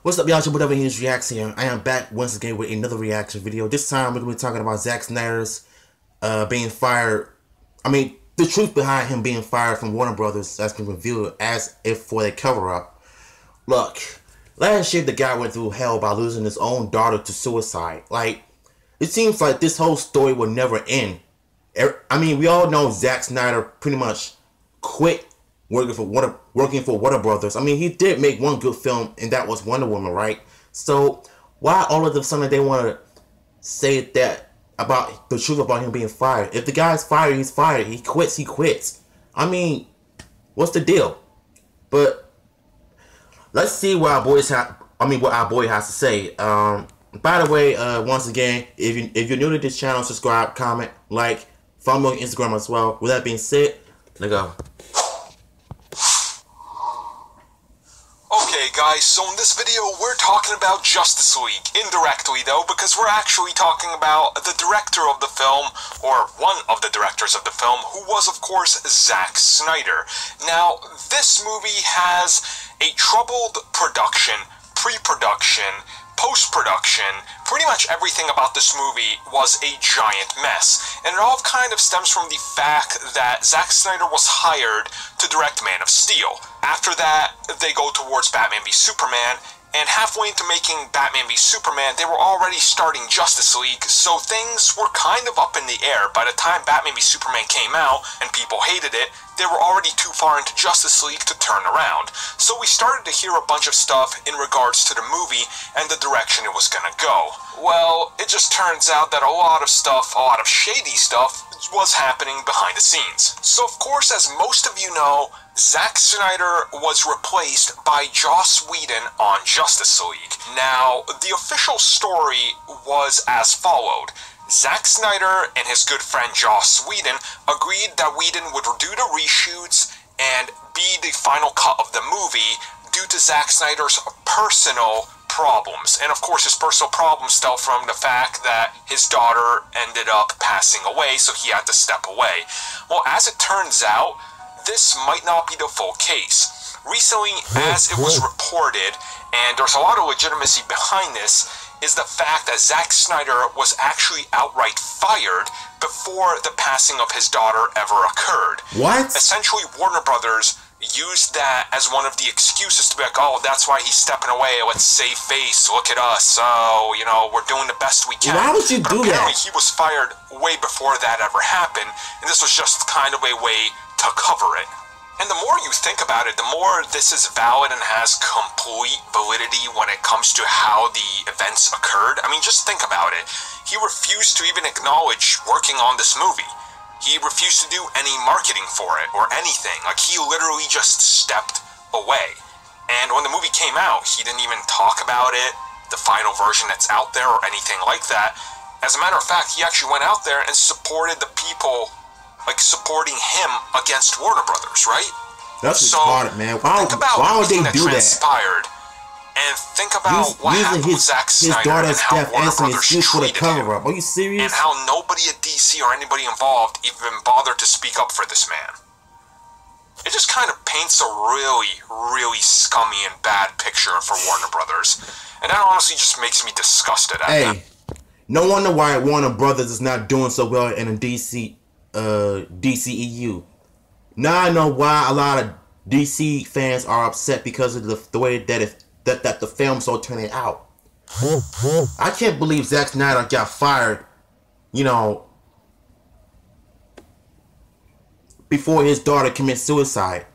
What's up, y'all? It's your boy His Reacts here. I am back once again with another reaction video. This time we're going to be talking about Zack Snyder's being fired. I mean, the truth behind him being fired from Warner Brothers that's been revealed as if for a cover-up. Look, last year the guy went through hell by losing his own daughter to suicide. Like, it seems like this whole story will never end. I mean, we all know Zack Snyder pretty much quit working for Warner Brothers. I mean, he did make one good film, and that was Wonder Woman, right? So why all of a sudden they want to say that about the truth about him being fired? If the guy's fired, he's fired. He quits, he quits. I mean, what's the deal? But let's see what our boys have. What our boy has to say. By the way, once again, if you're new to this channel, subscribe, comment, like, follow me on Instagram as well. With that being said, let's go. Okay guys, so in this video we're talking about Justice League, indirectly though, because we're actually talking about the director of the film, or one of the directors of the film, who was of course Zack Snyder. Now, this movie has a troubled production, pre-production, post-production. Pretty much everything about this movie was a giant mess, and it all kind of stems from the fact that Zack Snyder was hired to direct Man of Steel. After that, they go towards Batman v Superman, and halfway into making Batman v Superman, they were already starting Justice League, so things were kind of up in the air. By the time Batman v Superman came out, and people hated it, they were already too far into Justice League to turn around. So we started to hear a bunch of stuff in regards to the movie and the direction it was gonna go. Well, it just turns out that a lot of stuff, a lot of shady stuff, was happening behind the scenes. So of course, as most of you know, Zack Snyder was replaced by Joss Whedon on Justice League. Now, the official story was as followed. Zack Snyder and his good friend Joss Whedon agreed that Whedon would do the reshoots and be the final cut of the movie due to Zack Snyder's personal problems. And of course, his personal problems stem from the fact that his daughter ended up passing away, so he had to step away. Well, as it turns out, this might not be the full case. Recently, as it was reported, and there's a lot of legitimacy behind this, is the fact that Zack Snyder was actually outright fired before the passing of his daughter ever occurred. What? Essentially, Warner Brothers used that as one of the excuses to be like, oh, that's why he's stepping away, let's save face, look at us, oh, you know, we're doing the best we can. Why would you do that? Apparently he was fired way before that ever happened, and this was just kind of a way to cover it. And the more you think about it, the more this is valid and has complete validity when it comes to how the events occurred. I mean, just think about it. He refused to even acknowledge working on this movie. He refused to do any marketing for it or anything. Like, he literally just stepped away. And when the movie came out, he didn't even talk about it, the final version that's out there, or anything like that. As a matter of fact, he actually went out there and supported the people, like, supporting him against Warner Brothers, right? That's retarded, man. Why would they do that? And think about what happened with Zack Snyder and how Warner Brothers treated him. Are you serious? And how nobody at DC or anybody involved even bothered to speak up for this man. It just kind of paints a really, really scummy and bad picture for Warner Brothers. And that honestly just makes me disgusted at them. Hey, no wonder why Warner Brothers is not doing so well in the DCEU. Now I know why a lot of DC fans are upset because of the way that the film's so turning out. I can't believe Zack Snyder got fired, you know, before his daughter commits suicide.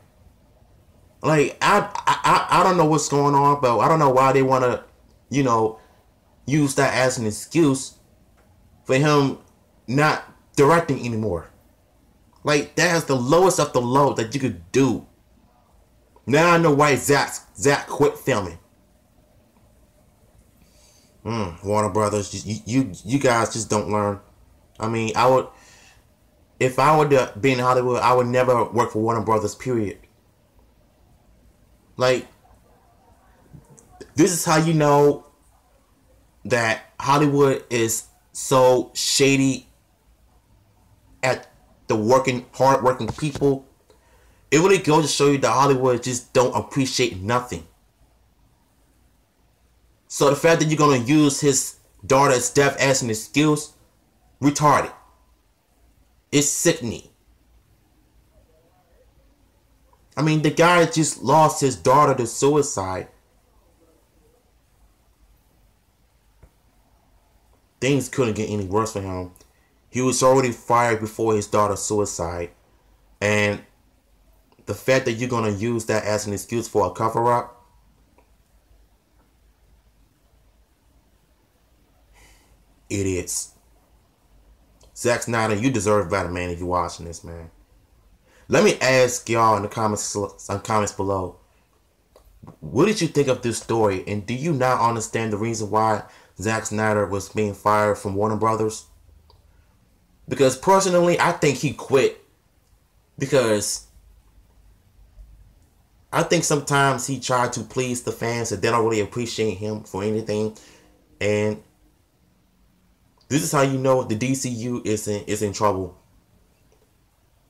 Like, I don't know what's going on, but I don't know why they want to, you know, use that as an excuse for him not directing anymore. Like, that's the lowest of the low that you could do. Now I know why Zack quit filming. Warner Brothers, you guys just don't learn. I mean, if I were to be in Hollywood, I would never work for Warner Brothers, period. Like, this is how you know that Hollywood is so shady at the hard-working people. It really goes to show you that Hollywood just don't appreciate nothing. So the fact that you're gonna use his daughter's death as an excuse, retarded. It's sickening. I mean, the guy just lost his daughter to suicide. Things couldn't get any worse for him. He was already fired before his daughter's suicide. And the fact that you're going to use that as an excuse for a cover-up, idiots. Zack Snyder, you deserve better, man, if you're watching this, man. Let me ask y'all in the comments below, what did you think of this story? And do you now understand the reason why Zack Snyder was being fired from Warner Brothers? Because personally, I think he quit because I think sometimes he tried to please the fans that they don't really appreciate him for anything. And this is how you know the DCU is in trouble.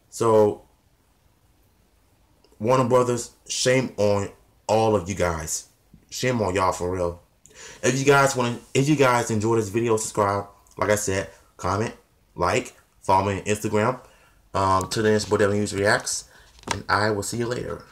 So Warner Brothers, shame on all of you guys. Shame on y'all for real. If you guys enjoy this video, subscribe. Like I said, comment, like, follow me on Instagram. To the News Reacts, and I will see you later.